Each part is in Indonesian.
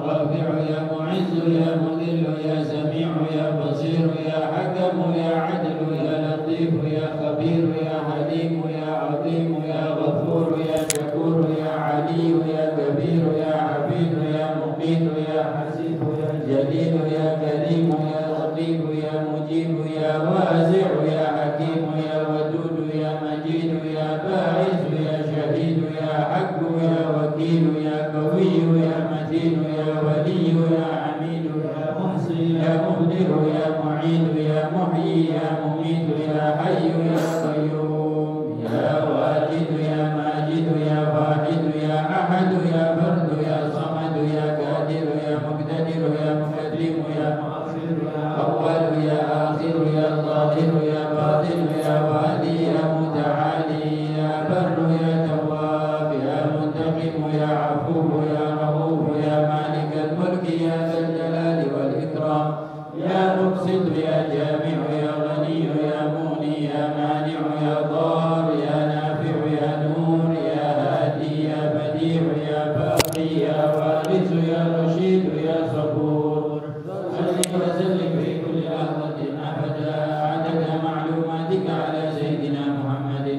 رافع يا معز يا مذل يا سميع يا بصير يا حكم يا عدل يا لطيف يا خبير يا حليم يا عظيم يا غفور يا شكور يا علي يا كبير يا حفيظ يا مقيت يا حسيب يا جليل يا كريم يا رقيب يا مجيب يا واسع يا حكيم يا ودود يا مجيد يا باعث يا شهيد يا حق يا وكيل يا قوي يا متين يا ولي يا عميد يا محصي يا مبدع يا معيد يا محيي يا مميت يا حي يا قيوم يا واجد يا ماجد يا واحد يا احد يا فرد يا صمد يا قادر يا مقتدر يا مقدم يا مؤخر يا اول يا اخر يا ظاهر يا باطن يا والي يا متعالي يا بر يا تواب يا منتقم يا عفو يا رؤوف يا مالك الملك يا ذا الجلال والاكرام يا مقسط يا جامع يا غني يا مغني يا مانع يا ضار يا نافع يا نور يا هادي يا بديع يا باقي يا وارث يا رشيد يا صبور صل وسلم في كل لحظة أبدا عدد معلوماتك على سيدنا محمد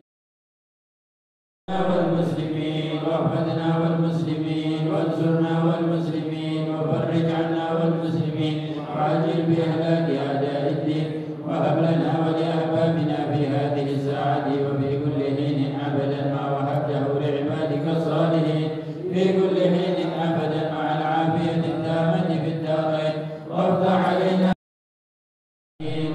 والمسلمين واحفظنا والمسلمين وانصرنا والمسلمين وفرج عنا والمسلمين وعجل بإهلاك أعداء الدين وهب لنا ولأحبابنا في هذه الساعة وفي كل حين أبدا ما وهبته لعبادك الصالحين في كل حين أبدا مع العافية التامة في الدارين وافتح علينا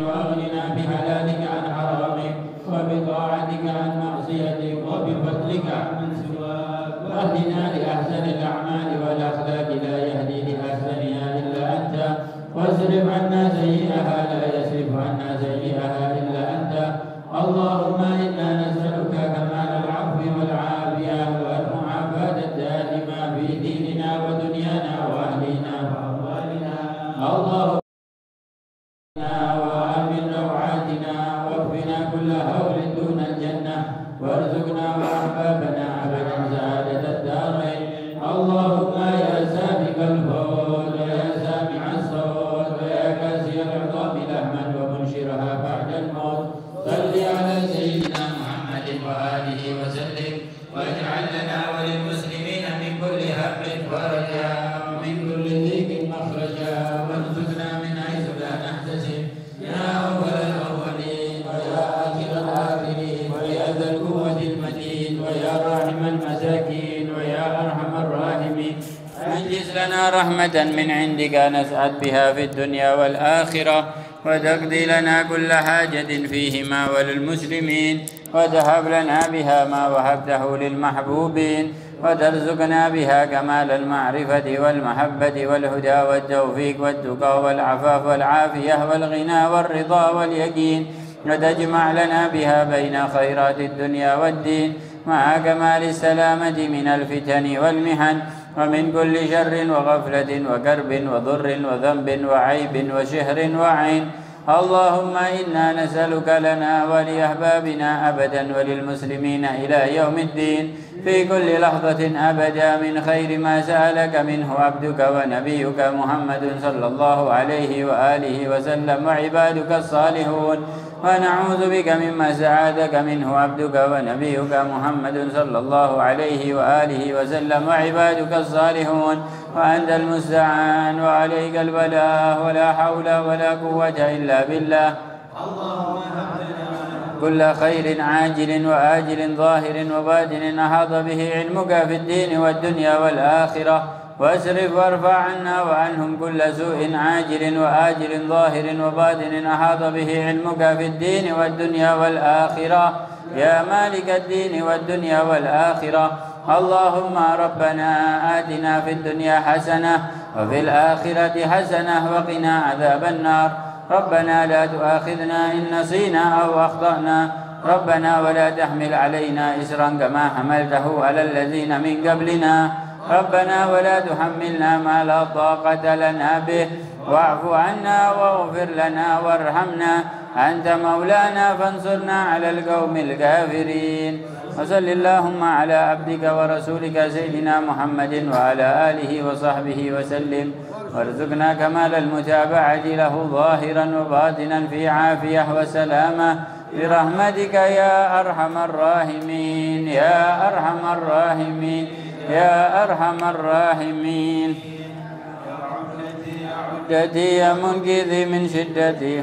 وأغننا بحلالك عن حرامك وبطاعتك عن معصيتك وبفضلك عن سواك واهدنا لأحسن الأعمال والأخلاق لا يهدي لأحسنها إلا أنت واصرف عنا سيئها لا يصرف عنا سيئها إلا أنت اللهم إنا نسألك كمال العفو والعافية والمعافاة الدائمة في ديننا ودنيانا وأهلنا وأموالنا اللهم وآمن روعاتنا واكفنا كل هول دون الجنة وارزقنا وأحبابنا أبدا سعادة الدارين اللهم يا سابق الفوز ويا سامع الصوت ويا كاسي العظام لحما ومنشرها بعد الموت صل على سيدنا محمد وآله وسلم واجعل لنا وللمسلمين من كل هم فرجا ومن كل ضيق مخرجا وارزقنا من حيث لا نحتسب يا أول الأولين ويا آخر الآخرين ويا ذا القوة المتين ويا راحم المساكين ويا أرحم الراحمين أنجز لنا رحمة من عندك نسعد بها في الدنيا والآخرة وتقضي لنا كل حاجة فيهما وللمسلمين وتهب لنا بها ما وهبته للمحبوبين وترزقنا بها كمال المعرفة والمحبة والهدى والتوفيق والتقى والعفاف والعافية والغنى والرضا واليقين وتجمع لنا بها بين خيرات الدنيا والدين مع كمال السلامة من الفتن والمحن ومن كل شر وغفلة وكرب وضر وذنب وعيب وشهر وعين اللهم إنا نسألك لنا ولأحبابنا أبدا وللمسلمين إلى يوم الدين في كل لحظة أبدا من خير ما سألك منه عبدك ونبيك محمد صلى الله عليه وآله وسلم وعبادك الصالحون ونعوذ بك مما سعادك منه عبدك ونبيك محمد صلى الله عليه وآله وسلم وعبادك الصالحون وأنت المستعان وعليك البلاغ ولا حول ولا قوة إلا بالله اللهم كل خير عاجل وآجل ظاهر وباطن أحاط به علمك في الدين والدنيا والآخرة واسرف وارفع عنا وعنهم كل سوء عاجل وآجل ظاهر وباطن أحاط به علمك في الدين والدنيا والآخرة يا مالك الدين والدنيا والآخرة اللهم ربنا آتنا في الدنيا حسنة وفي الآخرة حسنة وقنا عذاب النار ربنا لا تؤاخذنا إن نسينا أو أخطأنا ربنا ولا تحمل علينا إسرا كما حملته على الذين من قبلنا ربنا ولا تحملنا ما لا طاقة لنا به واعف عنا واغفر لنا وارحمنا أنت مولانا فانصرنا على القوم الكافرين وصل اللهم على عبدك ورسولك سيدنا محمد وعلى آله وصحبه وسلم، وارزقنا كمال المتابعة له ظاهرا وباطنا في عافية وسلامة برحمتك يا أرحم الراحمين يا أرحم الراحمين يا أرحم الراحمين. عدتي يا منقذي من شدتي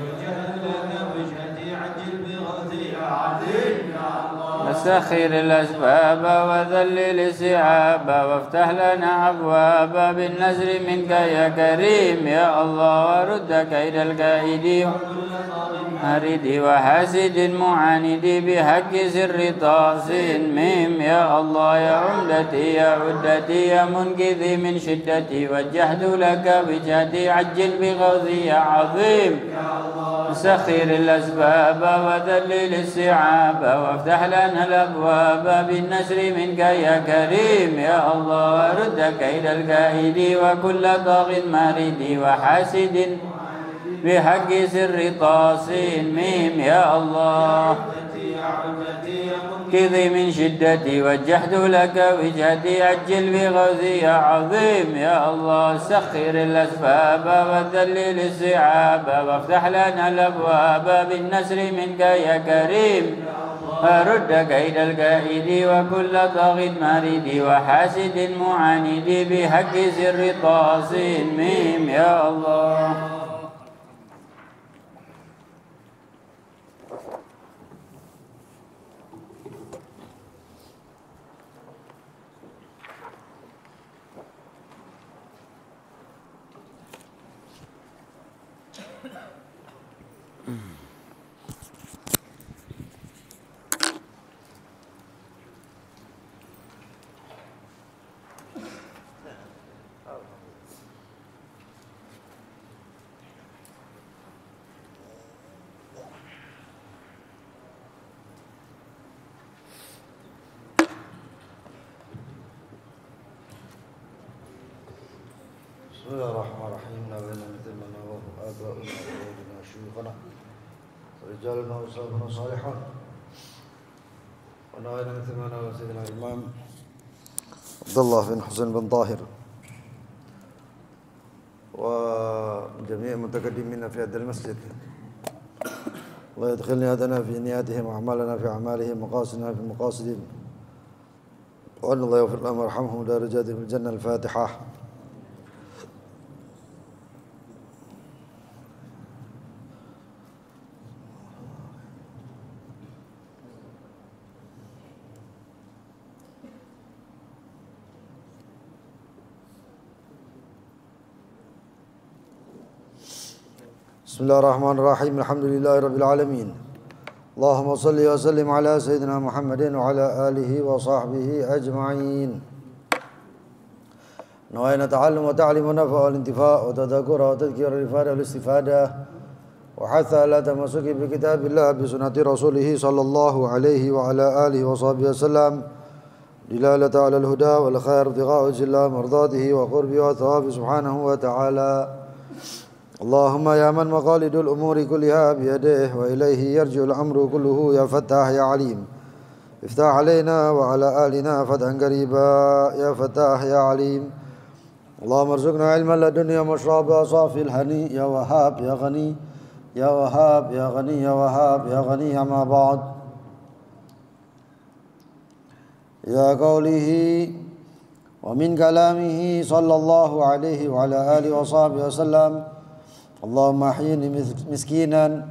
وسخر الأسباب وذلل السحاب وافتح لنا أبواب بالنصر منك يا كريم يا الله، ورد كيد الكائد أرد وحاسد معاند بحق سر طاسين ميم يا الله، يا عمدتي يا عدتي يا منقذي من شدتي، وجهت لك وجهتي عجل بغوثي يا عظيم. سخر الأسباب وذلل السحاب وافتح لنا الأبواب بالنصر منك يا كريم يا الله، ورد كيد الكائد وكل طاغ مارد وحاسد بحق سر طاسين ميم يا الله. كذي من شدتي وجهت لك وجهتي عجل بغوثي يا عظيم يا الله. سخر الأسباب وذلل السحاب وافتح لنا الأبواب بالنصر منك يا كريم، رد كيد الكائد وكل طاغ مارد وحاسد معاند بحق سر طاسين ميم يا الله. بسم الله الرحمن الرحيم. نبينا مثلنا وآباؤنا وأولادنا وشيوخنا ورجالنا وأصحابنا صالحون، ونبينا مثلنا وسيدنا الإمام عبد الله بن حسين بن طاهر وجميع المتقدمين في هذا المسجد. الله يدخل نياتنا في نياتهم وأعمالنا في أعمالهم ومقاصدنا في مقاصدهم، وأن الله يغفر لهم ويرحمهم ودرجاتهم في الجنة. الفاتحة. بسم الله الرحمن الرحيم. الحمد لله رب العالمين. اللهم صل وسلم على سيدنا محمد وعلى آله وصحبه أجمعين. نوينا تعلم وتعليم ونفع والانتفاع وتذكر وتذكير الإفادة والاستفادة، وحث على تمسك بكتاب الله بسنة رسوله صلى الله عليه وعلى آله وصحبه وسلم، دلالة على الهدى والخير، ابتغاء وجه الله مرضاته وقربه وثوابه سبحانه وتعالى. اللهم يا من مقاليد الأمور كلها بيده وإليه يرجع الأمر كله، يا فتاح يا عليم افتح علينا وعلى آلنا فتحا قريبا، يا فتاح يا عليم. اللهم ارزقنا علما لدنيا مشربا صافي الهني، يا وهاب يا غني يا وهاب يا غني يا وهاب يا غني. أما بعد، يا قوله ومن كلامه صلى الله عليه وعلى آله وصحبه وسلم: اللهم أحيني مسكينا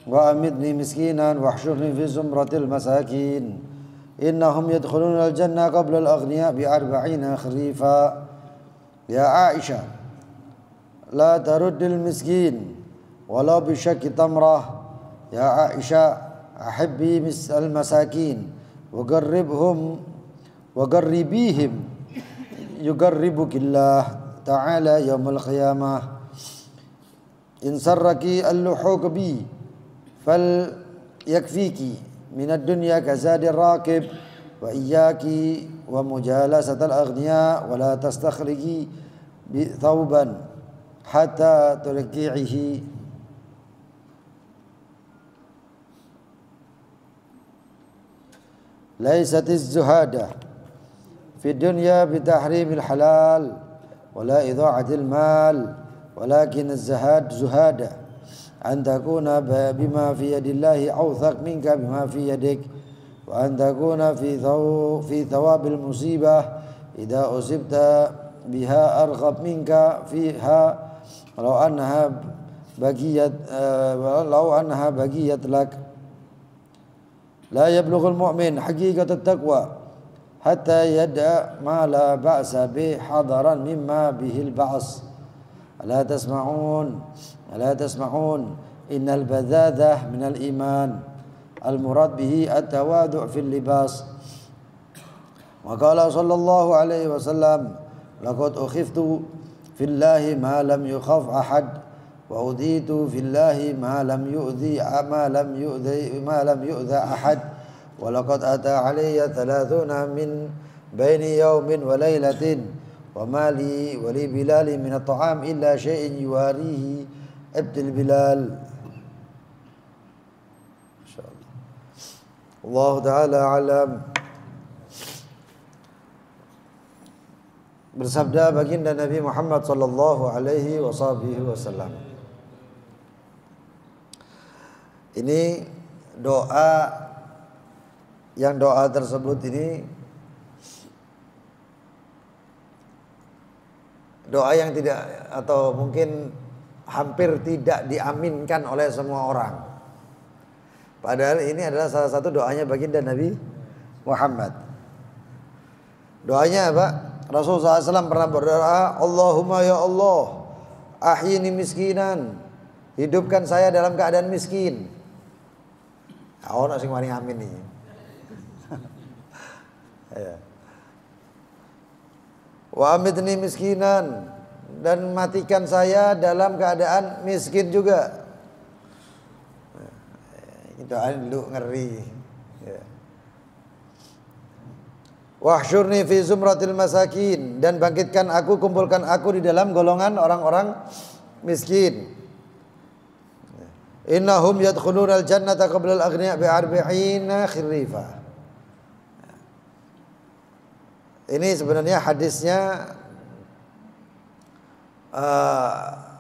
وأمتني مسكينا واحشرني في زمرة المساكين، إنهم يدخلون الجنة قبل الأغنياء ب40 خريفا. يا عائشة، لا ترد المسكين ولو بشك تمرة. يا عائشة، أحبي المساكين وقربيهم يقربك الله تعالى يوم القيامة. إن سرك اللحوق بي فليكفيك من الدنيا كزاد الراكب، وإياك ومجالسة الأغنياء، ولا تستخرجي ثوبا حتى تركعه. laysatiz zuhada fi dunya bitahrimil halal wala idha'atil mal walakin az-zahad zuhada an takuna bima fi yadillahi awthaq minka bima fi yadik wa an takuna fi thawabil musibah idza usibta biha arghab minka fiha law annaha bagiyat lak la yablughul mu'min haqiqatat taqwa hatta yad'a ma la ba'sa bi hadaran mimma bihil ba's ala tasma'un innal badhadah minal iman al murad bihi at-tawadhu' fil libas wa qala sallallahu alaihi wasallam laqad ukhiftu fillahi ma lam yukhaf ahad wa uditu fillahi ma lam yu'dha ahad wa laqad ata alayya 30 min baini yawmin wa laylatin wa mali wa li bilal min at-ta'am illa shay'in yuwarihi abdul bilal. Insyaallah. Allah taala alam. Bersabda baginda Nabi Muhammad sallallahu alaihi wasallam. Ini doa tersebut ini doa yang tidak atau mungkin hampir tidak diaminkan oleh semua orang. Padahal ini adalah salah satu doanya baginda Nabi Muhammad. Doanya apa? Rasulullah SAW pernah berdoa, Allahumma ya Allah, ahyini miskinan, hidupkan saya dalam keadaan miskin. Ono sing wani amin iki. Ya. Wa amitni miskinan, dan matikan saya dalam keadaan miskin juga. Itu dulu ngeri. Ya. Wahsyurni fi zumratil masakin, dan bangkitkan aku, kumpulkan aku di dalam golongan orang-orang miskin. Innahum yadkhulunal jannata qabla al-aghniya bi 40 khirifa. Ini sebenarnya hadisnya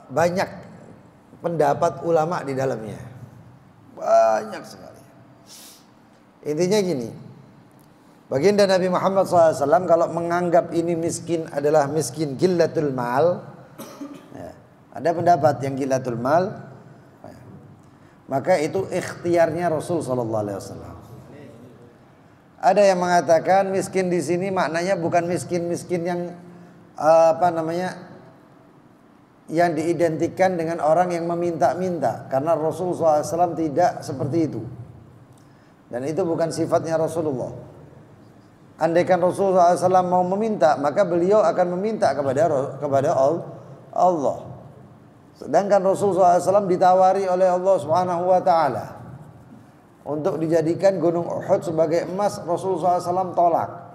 banyak pendapat ulama di dalamnya. Banyak sekali. Intinya gini, baginda Nabi Muhammad SAW kalau menganggap ini miskin adalah miskin gillatul mal, ya, ada pendapat yang gillatul mal, maka itu ikhtiarnya Rasul SAW. Ada yang mengatakan miskin di sini maknanya bukan miskin yang yang diidentikan dengan orang yang meminta-minta, karena Rasul SAW tidak seperti itu, dan itu bukan sifatnya Rasulullah. Andaikan Rasulullah SAW mau meminta, maka beliau akan meminta kepada Allah. Sedangkan Rasulullah SAW ditawari oleh Allah Subhanahu wa taala untuk dijadikan gunung Uhud sebagai emas, Rasulullah SAW tolak.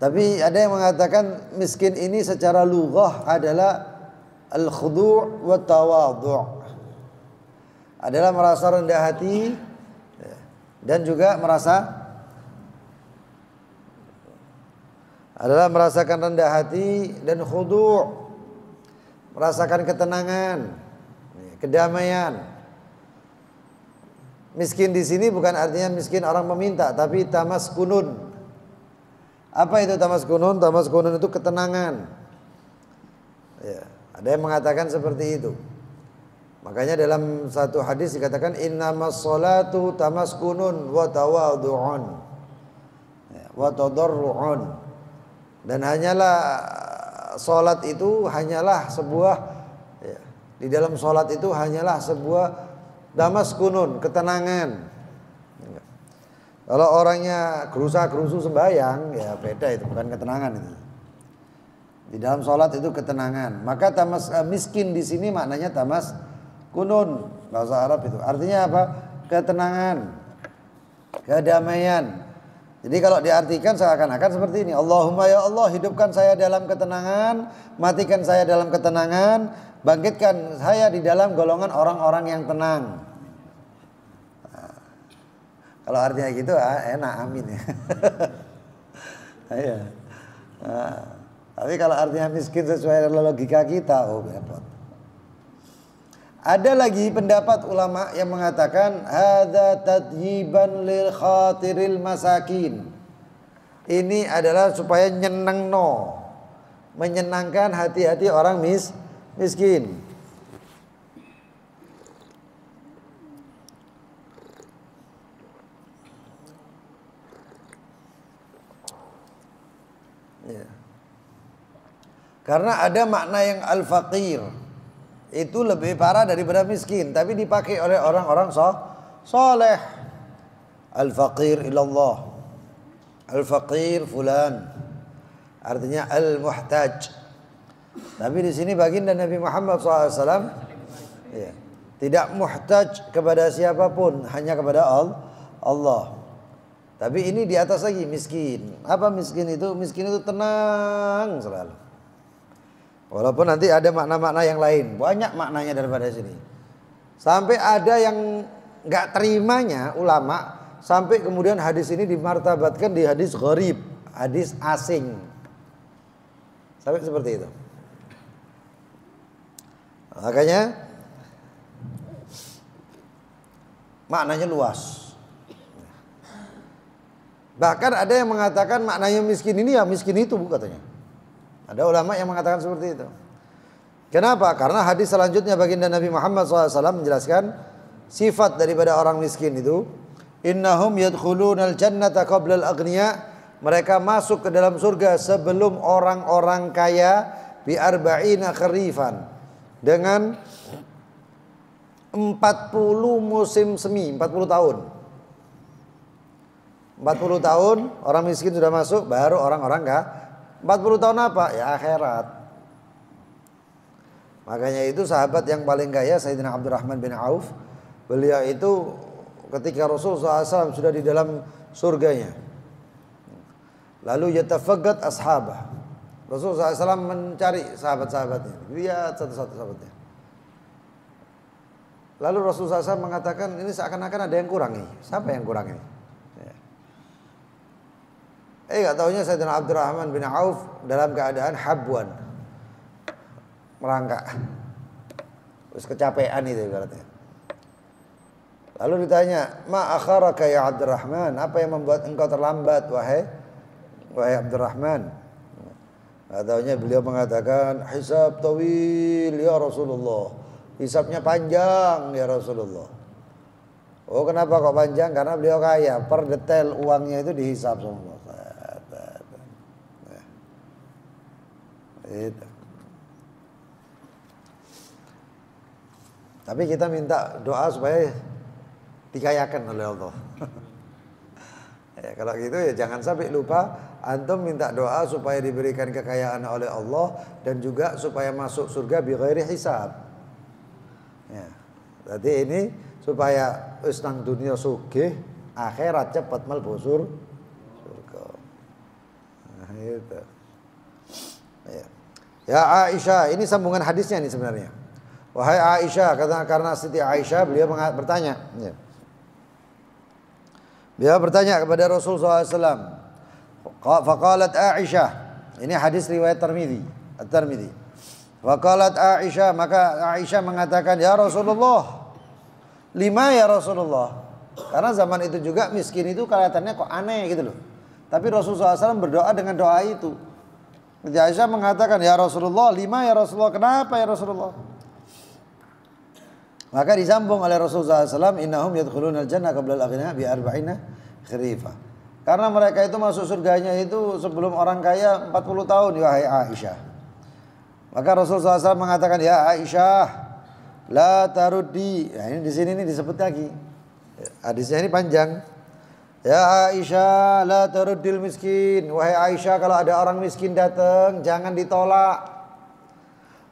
Tapi ada yang mengatakan miskin ini secara lughah adalah al-khudu' wa tawadhu', adalah merasa rendah hati dan juga merasakan rendah hati dan khudu', merasakan ketenangan, kedamaian. Miskin di sini bukan artinya miskin orang meminta, tapi tamaskunun. Apa itu tamaskunun? Tamaskunun itu ketenangan. Ya, ada yang mengatakan seperti itu. Makanya dalam satu hadis dikatakan innamas sholatu tamaskunun wa tawadhu'un, ya, wa tadarru'un. Dan hanyalah salat itu hanyalah sebuah, ya, di dalam salat itu hanyalah sebuah tamaskunun, ketenangan. Kalau orangnya gerusa-gerusu sembahyang, ya beda, itu bukan ketenangan itu. Di dalam salat itu ketenangan. Maka miskin di sini maknanya tamaskunun, bahasa Arab itu. Artinya apa? Ketenangan, kedamaian. Jadi kalau diartikan seakan-akan seperti ini, Allahumma ya Allah, hidupkan saya dalam ketenangan, matikan saya dalam ketenangan, bangkitkan saya di dalam golongan orang-orang yang tenang. Nah, Kalau artinya gitu enak, amin ya. Iya. Nah, tapi kalau artinya miskin sesuai logika kita, repot. Ada lagi pendapat ulama yang mengatakan hadza tadyiban lil khatiril masakin. Ini adalah supaya menyenangkan hati-hati orang miskin. Ya. Karena ada makna yang al-faqir itu lebih parah daripada miskin, tapi dipakai oleh orang-orang soleh. Al-faqir ilallah, al-faqir fulan, artinya al-muhtaj. Tapi di sini baginda Nabi Muhammad SAW ya, tidak muhtaj kepada siapapun, hanya kepada Allah. Tapi ini di atas lagi miskin. Apa miskin itu? Miskin itu tenang selalu. Walaupun nanti ada makna-makna yang lain, banyak maknanya daripada sini. Sampai ada yang nggak terimanya ulama, sampai kemudian hadis ini dimartabatkan di hadis gharib, hadis asing. Sampai seperti itu. Makanya maknanya luas. Bahkan ada yang mengatakan maknanya miskin ini ya miskin itu katanya. Ada ulama yang mengatakan seperti itu. Kenapa? Karena hadis selanjutnya baginda Nabi Muhammad SAW menjelaskan sifat daripada orang miskin itu, innahum yadkhulunal jannata qabla al-aghniya, mereka masuk ke dalam surga sebelum orang-orang kaya, bi arba'ina kharifan, dengan 40 musim semi, 40 tahun. 40 tahun orang miskin sudah masuk, baru orang-orang kaya. 40 tahun apa? Ya akhirat. Makanya itu sahabat yang paling kaya Sayyidina Abdurrahman bin Auf, beliau itu ketika Rasulullah SAW sudah di dalam surganya, lalu yatafaqad ashabah, Rasulullah SAW mencari sahabat-sahabatnya, lihat satu-satu sahabatnya. Lalu Rasulullah SAW mengatakan ini seakan-akan ada yang kurang nih. Siapa yang kurang ini? Gak taunya Sayyidina Abdurrahman bin Auf dalam keadaan habwan, merangkak, terus kecapean itu ibaratnya. Lalu ditanya, ma akharaka ya Abdurrahman, apa yang membuat engkau terlambat wahai Abdurrahman? Gak taunya beliau mengatakan, hisab tawil ya Rasulullah, hisabnya panjang ya Rasulullah. Oh kenapa kok panjang? Karena beliau kaya, per detail uangnya itu dihisab semua. Itu. Tapi kita minta doa supaya dikayakan oleh Allah. Ya, kalau gitu ya jangan sampai lupa antum minta doa supaya diberikan kekayaan oleh Allah dan juga supaya masuk surga bi ghairi hisab. Ya. Berarti ini supaya nang dunia sugih, akhirat cepat mlebu surga. Nah, itu. Ya. Ya Aisyah, ini sambungan hadisnya nih sebenarnya. Wahai Aisyah, karena Siti Aisyah beliau bertanya. Ya. Beliau bertanya kepada Rasulullah SAW. Faqalat Aisyah, ini hadis riwayat At-Tirmidzi. Faqalat Aisyah, maka Aisyah mengatakan, ya Rasulullah, lima ya Rasulullah. Karena zaman itu juga miskin itu kelihatannya kok aneh gitu loh. Tapi Rasulullah SAW berdoa dengan doa itu. Aisyah mengatakan, ya Rasulullah, lima ya Rasulullah. Kenapa ya Rasulullah? Maka disambung oleh Rasulullah SAW, innahum yadkhulunal jannah qabla al-aghniya bi arba'ina kharifa. Karena mereka itu masuk surganya itu sebelum orang kaya 40 tahun, wahai Aisyah. Maka Rasulullah SAW mengatakan, ya Aisyah, la taruddi. Ya, ini di sini ini disebut lagi. Hadisnya ini panjang. Ya Aisyah, la taruddil miskin. Wahai Aisyah, kalau ada orang miskin datang, jangan ditolak.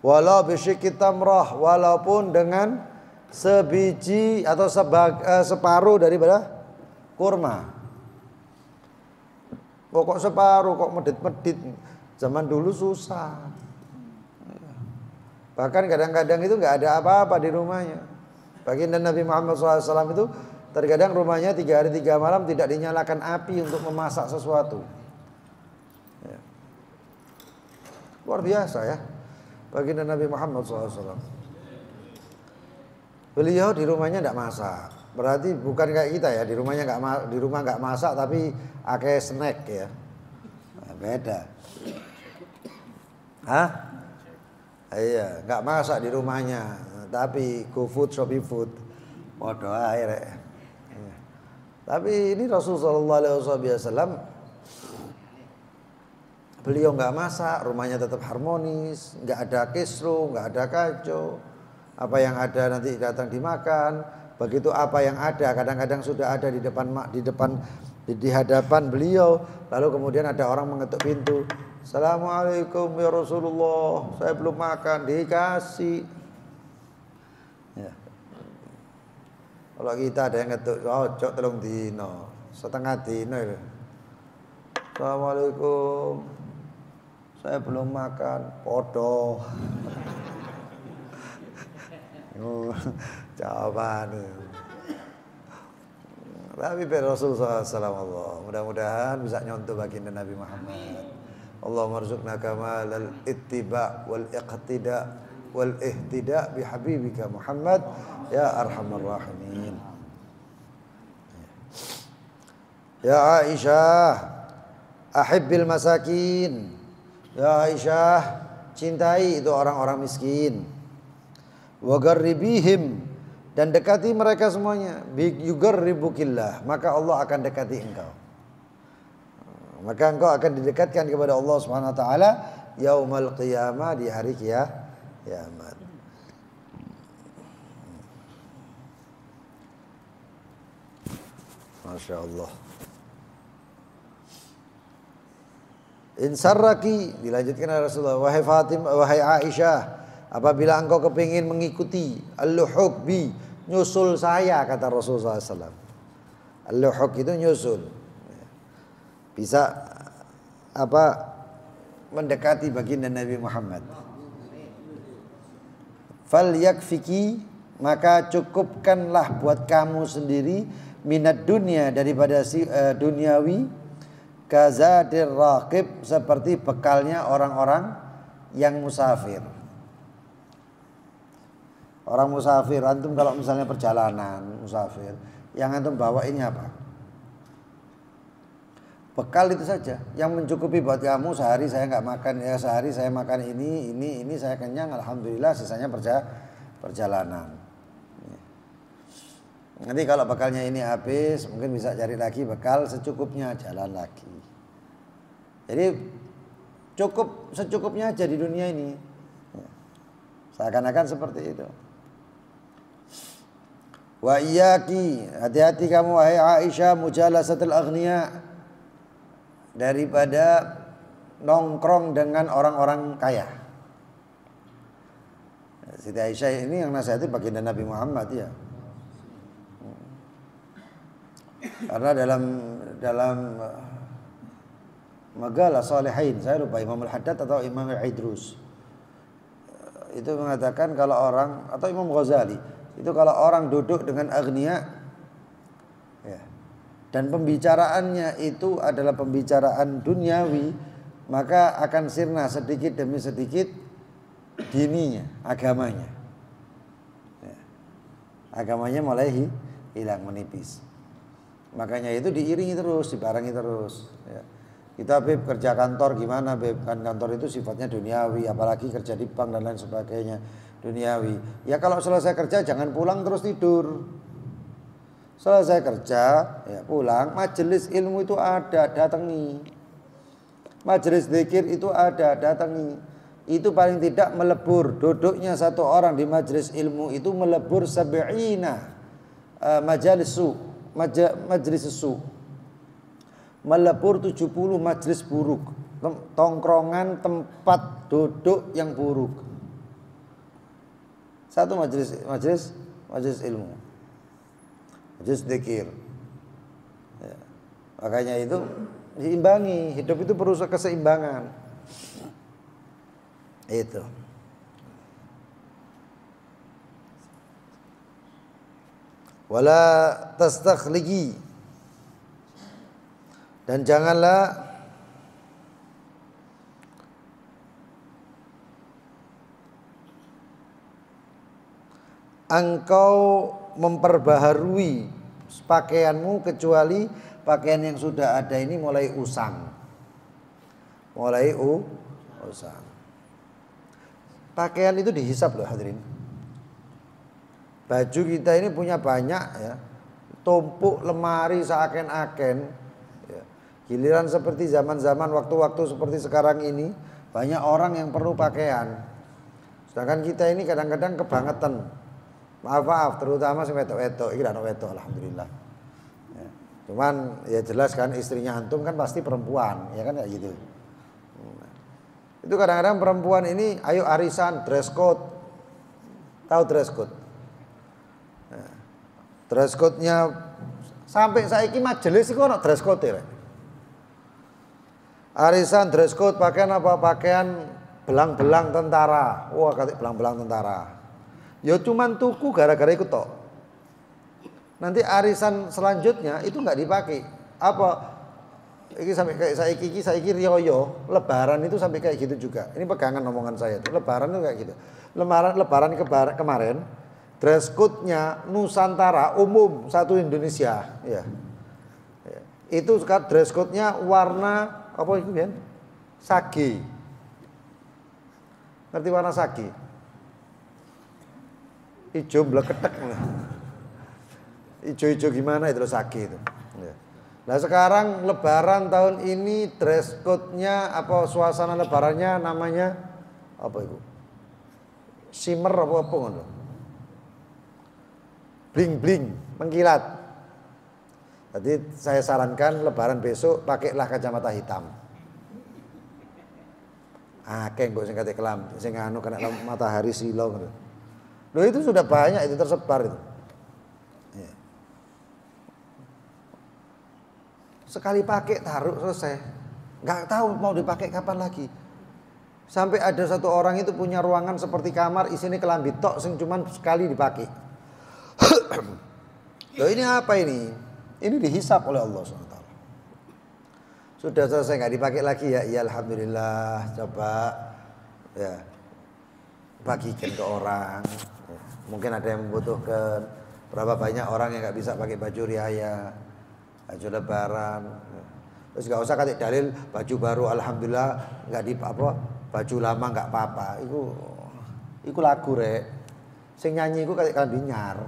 Walau bisyikki tamrah, walaupun dengan sebiji atau separuh daripada kurma. Kok separuh, kok medit-medit. Zaman dulu susah. Bahkan kadang-kadang itu nggak ada apa-apa di rumahnya. Baginda Nabi Muhammad SAW itu Terkadang rumahnya 3 hari 3 malam tidak dinyalakan api untuk memasak sesuatu. Ya. Luar biasa ya, baginda Nabi Muhammad SAW. Beliau di rumahnya tidak masak. Berarti bukan kayak kita ya, di rumah nggak masak tapi pakai snack ya. Nah, beda. Hah? Iya, nggak masak di rumahnya, tapi GoFood, Shopee Food. Waduh, akhirnya. Tapi ini Rasulullah SAW, beliau nggak masak, rumahnya tetap harmonis, nggak ada kisruh, nggak ada kacau. Apa yang ada nanti datang dimakan. Begitu apa yang ada, kadang-kadang sudah ada di hadapan beliau. Lalu kemudian ada orang mengetuk pintu. Assalamualaikum ya Rasulullah, saya belum makan, dikasih. Ya. Kalau kita ada yang ngetuk, cok telung dino, setengah dino itu. Assalamualaikum, saya belum makan, podo. Jawaban. Tapi Rasulullah SAW, mudah-mudahan bisa nyontoh baginda Nabi Muhammad. Allahumma rzuqna kamalal ittiba wal iqtida wal ihtida bi habibika Muhammad ya arhamar rahimin. Ya Aisyah, ahibbil masakin. Ya Aisyah, cintai itu orang-orang miskin. Wa garribihim, dan dekati mereka semuanya. Yugarribukillah, maka Allah akan dekati engkau. Maka engkau akan didekatkan kepada Allah Subhanahu wa taala yaumul qiyamah, di hari kiamat. Masya Allah. Insarraki, dilanjutkan oleh Rasulullah, wahai Fatimah, wahai Aisyah, apabila engkau kepingin mengikuti al-luhuk bi, nyusul saya, kata Rasulullah SAW. Al-luhuk itu nyusul, bisa mendekati baginda Nabi Muhammad. Fal yakfiki, maka cukupkanlah buat kamu sendiri minat dunia, daripada duniawi, kazadir raqib, seperti bekalnya orang-orang yang musafir. Orang musafir, antum kalau misalnya perjalanan musafir, yang antum bawa ini apa? Bekal itu saja yang mencukupi buat kamu. Sehari saya nggak makan, ya sehari saya makan ini saya kenyang, alhamdulillah, sisanya perjalanan. Nanti kalau bekalnya ini habis, mungkin bisa cari lagi bekal secukupnya, jalan lagi. Jadi cukup secukupnya aja di dunia ini. Seakan-akan seperti itu. Wa iyyaki, hati-hati kamu wahai Aisyah, mujalasatul aghniya, daripada nongkrong dengan orang-orang kaya. Siti Aisyah ini yang nasihati baginda Nabi Muhammad ya. Karena dalam Magalah Salihin, saya lupa Imam Al-Haddad atau Imam Al-Idrus, itu mengatakan kalau orang, atau Imam Ghazali, itu kalau orang duduk dengan aghnia ya, dan pembicaraannya itu adalah pembicaraan duniawi, maka akan sirna sedikit demi sedikit dininya, agamanya ya. Agamanya mulai hilang, menipis. Makanya itu diiringi terus, dibarengi terus ya. Kita Beb kerja kantor gimana Beb? Kan kantor itu sifatnya duniawi, apalagi kerja di bank dan lain sebagainya, duniawi. Ya kalau selesai kerja jangan pulang terus tidur. Selesai kerja ya pulang, majelis ilmu itu ada, datangi. Majelis zikir itu ada, datangi. Itu paling tidak melebur, duduknya satu orang di majelis ilmu itu melebur sab'ina majalis su. Melebur 70 majelis buruk, tongkrongan tempat duduk yang buruk. Satu majelis ilmu, majelis zikir ya. Makanya itu diimbangi, hidup itu perlu keseimbangan. Itu Wala tastakhligi, dan janganlah engkau memperbaharui pakaianmu kecuali pakaian yang sudah ada ini mulai usang. Mulai usang. Pakaian itu dihisap loh hadirin. Baju kita ini punya banyak ya, tumpuk lemari seaken-aken ya. Giliran seperti zaman-zaman waktu-waktu seperti sekarang ini, banyak orang yang perlu pakaian. Sedangkan kita ini kadang-kadang kebangetan. Maaf, terutama si wedok-wedok, iki ana wedok alhamdulillah. Ya. Cuman ya jelas kan istrinya antum kan pasti perempuan, ya kan kayak gitu. Itu kadang-kadang perempuan ini ayo arisan dress code. Tahu dress code? Dress code-nya sampai saiki majelis iku ono dress code ya. Arisan dress code pakaian apa? Pakaian belang-belang tentara. Wah, katik belang-belang tentara. Ya cuman tuku gara-gara ikut tok. Nanti arisan selanjutnya itu enggak dipakai. Apa? Iki sampai kayak saiki riyo, lebaran itu sampai kayak gitu juga. Ini pegangan omongan saya tuh. Lebaran itu kayak gitu. Lebaran kemarin dress code-nya Nusantara umum satu Indonesia, ya. Itu sekarang dress code-nya warna apa itu kan? Sage. Ngerti warna sage? Ijo bleketek. Ijo-ijo gimana itu sage itu. Ya. Nah sekarang lebaran tahun ini dress code-nya apa suasana lebarannya namanya apa itu? Shimmer apa ngono. Bling-bling, mengkilat. Jadi saya sarankan lebaran besok pakailah kacamata hitam. Akeh kok sing kate kelam, sing anu kena matahari silo ngono. Loh itu sudah banyak itu tersebar itu. Ya. Sekali pakai taruh selesai. Enggak tahu mau dipakai kapan lagi. Sampai ada satu orang itu punya ruangan seperti kamar isinya kelambi tok sing cuman sekali dipakai. Loh ini apa ini? Ini dihisap oleh Allah SWT. Sudah selesai nggak dipakai lagi ya? Ya alhamdulillah. Coba ya bagikan ke orang. Ya, mungkin ada yang membutuhkan. Berapa banyak orang yang nggak bisa pakai baju riaya, baju lebaran. Terus nggak usah kasih dalil baju baru alhamdulillah nggak di apa baju lama nggak apa-apa. Iku lagu rek. Sing nyanyi iku kayak kan binyar.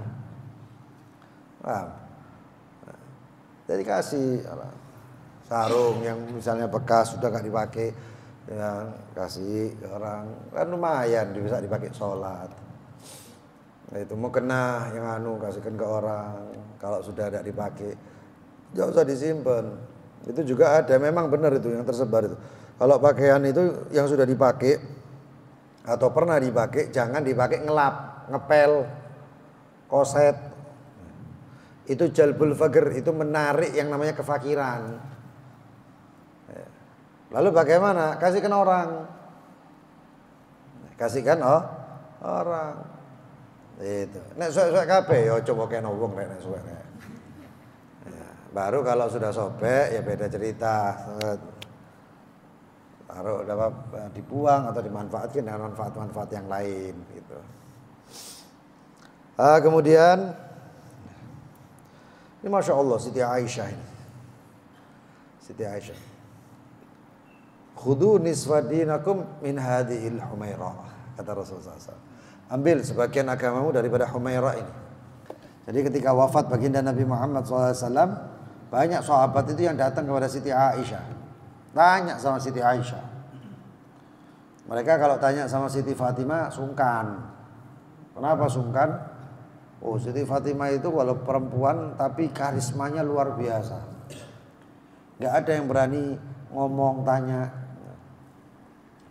Paham? Jadi kasih sarung yang misalnya bekas sudah gak dipakai, ya, kasih ke orang kan lumayan bisa dipakai sholat. Nah, itu mau kena yang anu kasihkan ke orang kalau sudah tidak dipakai, jangan usah disimpan. Itu juga ada memang benar itu yang tersebar itu. Kalau pakaian itu yang sudah dipakai atau pernah dipakai jangan dipakai ngelap, ngepel, koset. Itu jalbul faqr, itu menarik yang namanya kefakiran. Lalu bagaimana? Kasihkan orang. Kasihkan orang. Itu. Nek suwek-suwek kabeh ya coba kena wong nek suwek. Ya, baru kalau sudah sobek ya beda cerita. Taruh dapat dibuang atau dimanfaatkan dengan manfaat-manfaat yang lain gitu. Kemudian ini Masya Allah Siti Aisyah ini. Siti Aisyah. Khudu nisfa dinakum min hadhil Humairah. Kata Rasulullah SAW. Ambil sebagian agamamu daripada Humairah ini. Jadi ketika wafat baginda Nabi Muhammad SAW, banyak sahabat itu yang datang kepada Siti Aisyah. Tanya sama Siti Aisyah. Mereka kalau tanya sama Siti Fatimah sungkan. Kenapa sungkan? Oh, Siti Fatimah itu walau perempuan tapi karismanya luar biasa. Gak ada yang berani ngomong tanya.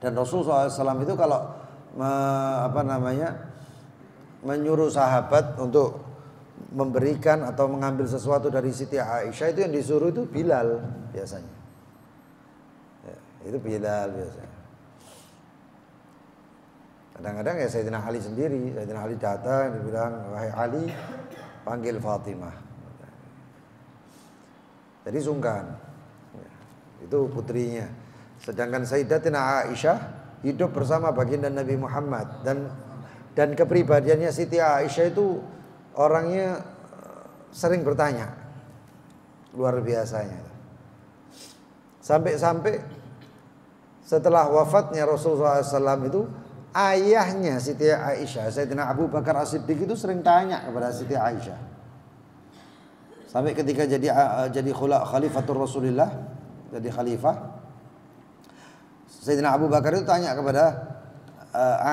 Dan Rasulullah SAW itu kalau menyuruh sahabat untuk memberikan atau mengambil sesuatu dari Siti Aisyah, itu yang disuruh itu Bilal biasanya. Ya, itu Bilal biasanya. Kadang-kadang ya Sayyidina Ali sendiri, Sayyidina Ali datang dibilang, wahai Ali, panggil Fatimah. Jadi sungkan. Itu putrinya. Sedangkan Sayyidatina Aisyah hidup bersama baginda Nabi Muhammad dan kepribadiannya Siti Aisyah itu orangnya sering bertanya. Luar biasanya. Sampai-sampai setelah wafatnya Rasulullah SAW itu ayahnya Siti Aisyah, Sayyidina Abu Bakar As-Siddiq itu sering tanya kepada Siti Aisyah. Sampai ketika jadi khalifatul Rasulullah, jadi khalifah, Sayyidina Abu Bakar itu tanya kepada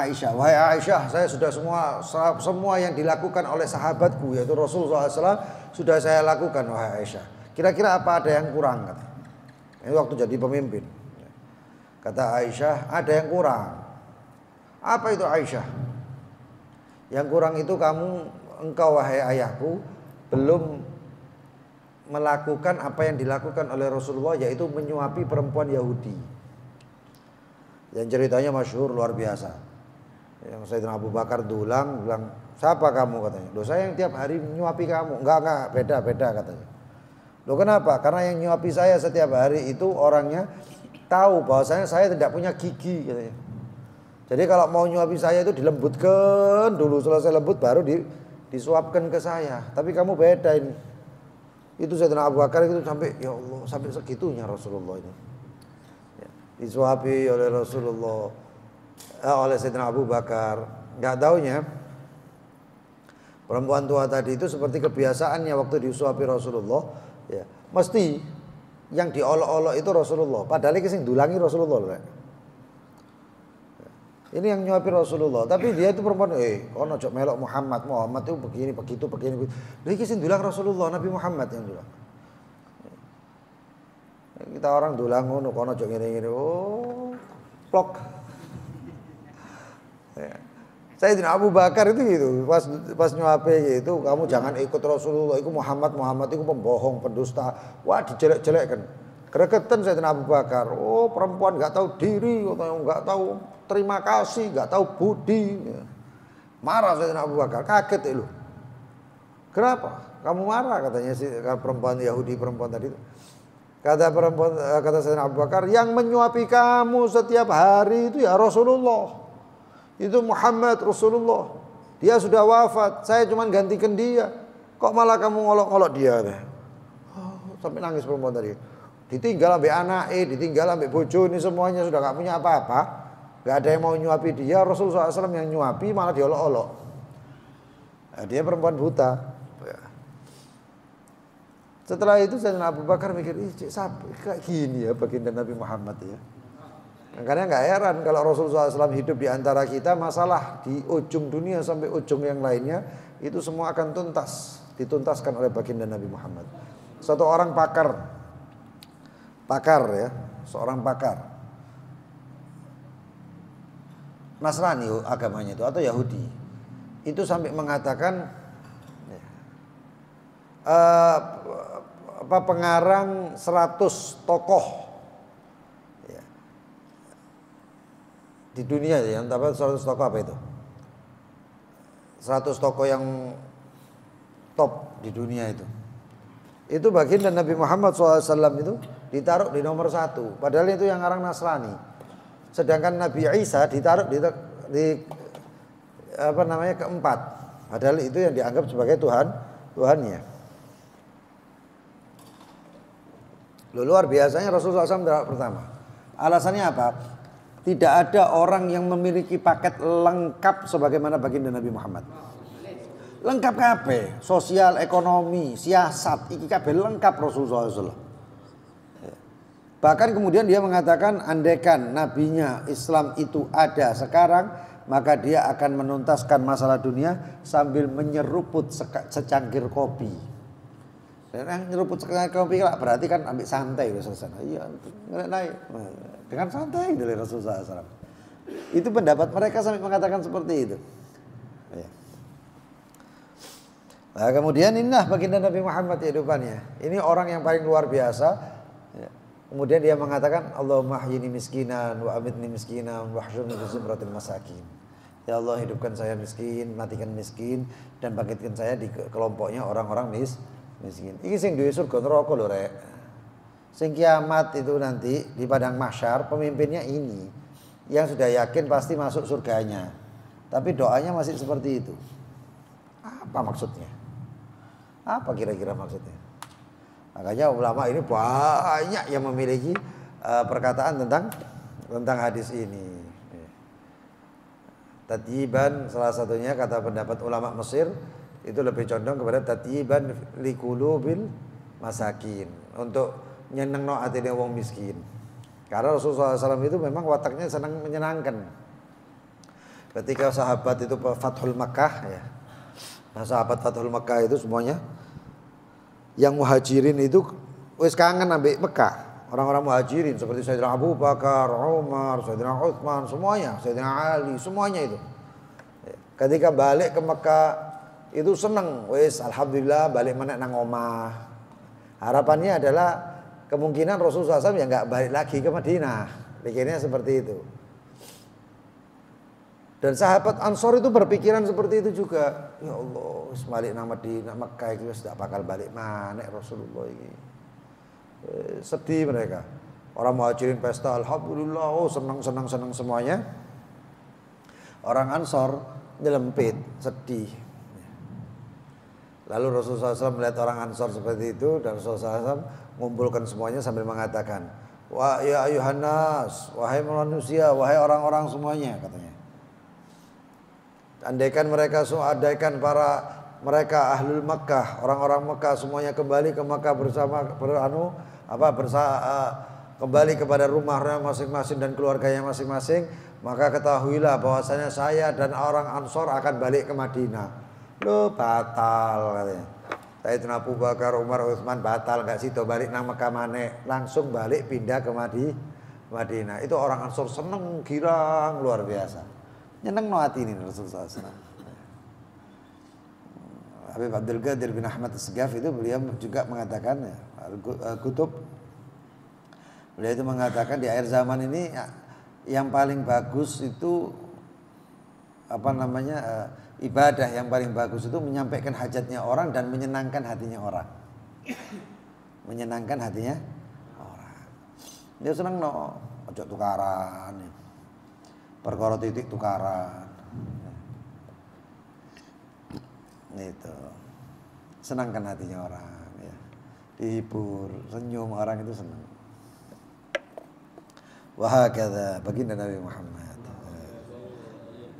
Aisyah, wahai Aisyah, saya sudah semua yang dilakukan oleh sahabatku yaitu Rasulullah SAW sudah saya lakukan, wahai Aisyah. Kira-kira apa ada yang kurang? Kata. Ini waktu jadi pemimpin. Kata Aisyah, ada yang kurang. Apa itu Aisyah? Yang kurang itu engkau wahai ayahku belum melakukan apa yang dilakukan oleh Rasulullah, yaitu menyuapi perempuan Yahudi. Yang ceritanya masyhur luar biasa. Yang Sayyidina Abu Bakar bilang, siapa kamu katanya? Loh, saya yang tiap hari menyuapi kamu. Enggak, beda katanya. Loh, kenapa? Karena yang nyuapi saya setiap hari itu orangnya tahu bahwasanya saya tidak punya gigi katanya. Jadi kalau mau nyuapi saya itu dilembutkan dulu, selesai lembut baru disuapkan ke saya. Tapi kamu beda ini. Itu Sayyidina Abu Bakar itu sampai, ya Allah, sampai segitunya Rasulullah ini. Ya, disuapi oleh Rasulullah, oleh Sayyidina Abu Bakar. Enggak taunya perempuan tua tadi itu seperti kebiasaannya waktu disuapi Rasulullah, ya, mesti yang diolok-olok itu Rasulullah. Padahal ini sing dulangi Rasulullah. Ini yang nyuapi Rasulullah. Tapi dia itu perempuan, kono ojo melok Muhammad itu begini, begitu. Lha iki sing dulang Rasulullah, Nabi Muhammad yang dulang. Kita orang dulang ngono, kono ojo ngene-ngene. Oh, plok. Ya. Sayyidina Abu Bakar itu gitu, pas nyuapi gitu, kamu jangan ikut Rasulullah, itu Muhammad itu pembohong, pendusta. Wah, dijelek-jelekkan. Gregetan Sayyidina Abu Bakar. Oh, perempuan enggak tahu diri, enggak tahu terima kasih, enggak tahu budi. Marah Sayyidina Abu Bakar, kaget lu. Kenapa? Kamu marah katanya si perempuan Yahudi perempuan tadi itu. Kata Sayyidina Abu Bakar, yang menyuapi kamu setiap hari itu ya Rasulullah. Itu Muhammad Rasulullah. Dia sudah wafat, saya cuma gantikan dia. Kok malah kamu ngolok-ngolok dia? Sampai nangis perempuan tadi. Ditinggal ambek anake, ditinggal ambek bojone, semuanya sudah enggak punya apa-apa. Enggak ada yang mau nyuapi dia, Rasulullah SAW yang nyuapi malah diolok-olok. Nah, dia perempuan buta. Setelah itu Sayyidina Abu Bakar mikir, kayak gini ya baginda Nabi Muhammad ya. Makanya nggak heran kalau Rasulullah SAW hidup di antara kita, masalah di ujung dunia sampai ujung yang lainnya itu semua akan dituntaskan oleh baginda Nabi Muhammad. Satu orang seorang pakar Nasrani agamanya itu atau Yahudi itu sampai mengatakan pengarang 100 tokoh ya, di dunia ya, yang dapat 100 tokoh apa itu? 100 tokoh yang top di dunia itu baginda Nabi Muhammad SAW itu ditaruh di nomor 1. Padahal itu yang orang Nasrani. Sedangkan Nabi Isa ditaruh di keempat. Padahal itu yang dianggap sebagai Tuhannya. Luar biasanya Rasulullah SAW pertama. Alasannya apa? Tidak ada orang yang memiliki paket lengkap sebagaimana baginda Nabi Muhammad. Lengkap kabeh, sosial, ekonomi, siasat, iki kabeh lengkap Rasulullah SAW. Bahkan kemudian dia mengatakan andaikan nabinya Islam itu ada sekarang, maka dia akan menuntaskan masalah dunia sambil menyeruput secangkir kopi. Dan nyeruput secangkir kopi berarti kan ambil santai selesai. Iya, naik dengan santai dari Rasulullah SAW. Itu pendapat mereka sampai mengatakan seperti itu. Nah, kemudian inilah baginda Nabi Muhammad kehidupannya. Ini orang yang paling luar biasa. Kemudian dia mengatakan Allahumma ahyini miskinan wa amitni miskinan wa hsyurni fi zumratil masakin. Ya Allah, hidupkan saya miskin, matikan miskin, dan bangkitkan saya di kelompoknya orang-orang miskin. Iki sing duwe surga neraka lho rek. Sing kiamat itu nanti di padang mahsyar pemimpinnya ini yang sudah yakin pasti masuk surganya. Tapi doanya masih seperti itu. Apa maksudnya? Apa kira-kira maksudnya? Makanya ulama ini banyak yang memiliki perkataan tentang hadis ini. Tatyiban salah satunya kata pendapat ulama Mesir itu lebih condong kepada tatyiban liqulubil masakin, untuk nyenengno atine wong miskin. Karena Rasulullah SAW itu memang wataknya senang menyenangkan. Ketika sahabat itu Fathul Makkah ya. Nah, sahabat Fathul Makkah itu semuanya yang muhajirin itu wis kangen ambek Mekah. Orang-orang muhajirin seperti Sayyidina Abu Bakar, Umar, Sayyidina Utsman, semuanya, Sayyidina Ali, semuanya itu. Ketika balik ke Mekah itu senang, wis alhamdulillah balik mana nang omah. Harapannya adalah kemungkinan Rasulullah SAW ya nggak balik lagi ke Madinah. Pikirnya seperti itu. Dan sahabat Ansor itu berpikiran seperti itu juga. Ya Allah, wis balik nang Madinah, Mekah itu wis tidak bakal balik mana Rasulullah ini. Sedih mereka. Orang muhajirin pesta alhamdulillah, oh senang semuanya. Orang Ansor nyelempit, sedih. Lalu Rasulullah SAW melihat orang Ansor seperti itu, dan Rasulullah SAW mengumpulkan semuanya sambil mengatakan, wah ya ayuhan nas, wahai manusia, wahai orang-orang semuanya, katanya. Andaikan mereka ahlul Makkah, orang-orang Makkah semuanya kembali ke Makkah bersama kembali kepada rumahnya masing-masing dan keluarganya masing-masing, maka ketahuilah bahwasanya saya dan orang Ansor akan balik ke Madinah. Loh, batal katanya. Sayyidina Abu Bakar, Umar, Utsman batal enggak situ balik nang Makkah maneh, langsung balik pindah ke Madinah. Itu orang Ansor seneng girang luar biasa. Nyenengno hati ini Rasulullah SAW. Habib Abdul Qadir bin Ahmad As-Segaf itu beliau juga mengatakan ya, Kutub, beliau itu mengatakan di akhir zaman ini yang paling bagus itu ibadah yang paling bagus itu menyampaikan hajatnya orang dan menyenangkan hatinya orang. Menyenangkan hatinya orang. Dia senang ojo tukaran. Perkara titik tukaran. Itu. Senangkan hatinya orang ya. Dihibur, senyum orang itu senang. Wahakadha baginda Nabi Muhammad.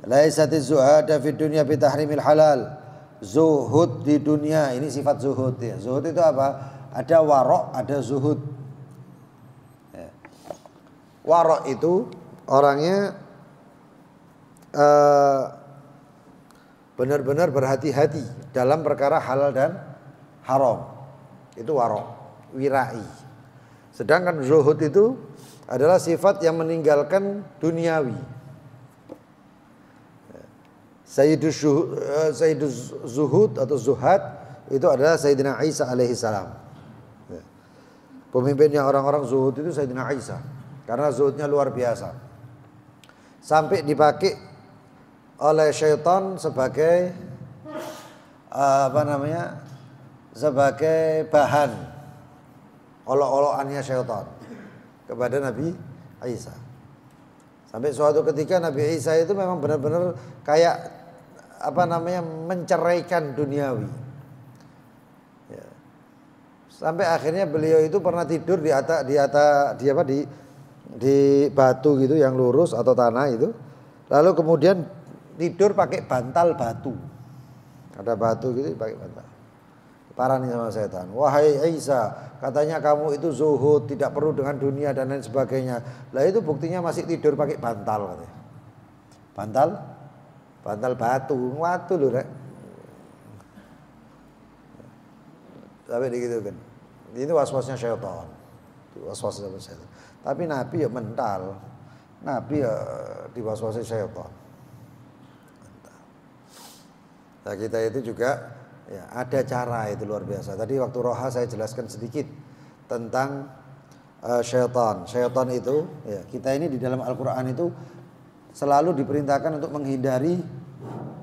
Laisatiz zuhada fid dunya bi tahrimil halal. Zuhud di dunia ini sifat zuhud ya. Zuhud itu apa? Ada warok, ada zuhud. Ya. Warok itu orangnya benar-benar berhati-hati dalam perkara halal dan haram. Itu warok, wirai. Sedangkan zuhud itu adalah sifat yang meninggalkan duniawi. Sayyidus zuhud atau zuhad itu adalah Sayyidina Isa alaihi salam. Pemimpinnya orang-orang zuhud itu Sayyidina Isa. Karena zuhudnya luar biasa. Sampai dipakai oleh syaitan sebagai sebagai bahan olok-olokannya syaitan kepada Nabi Isa. Sampai suatu ketika Nabi Isa itu memang benar-benar kayak menceraikan duniawi. Ya. Sampai akhirnya beliau itu pernah tidur di batu gitu yang lurus atau tanah itu. Lalu kemudian tidur pakai bantal batu. Ada batu gitu pakai bantal. Parani sama setan. Wahai Isa, katanya kamu itu zuhud, tidak perlu dengan dunia dan lain sebagainya. Lah itu buktinya masih tidur pakai bantal katanya. Bantal batu loh rek. Sampai begitu kan. Ini was-wasnya syaitan. Was-wasnya syaitan. Tapi Nabi ya mental. Nabi ya diwaswasi syaitan. Nah, kita itu juga ya, ada cara itu luar biasa. Tadi waktu roha saya jelaskan sedikit tentang syaitan. Syaitan itu ya, kita ini di dalam Al-Qur'an itu selalu diperintahkan untuk menghindari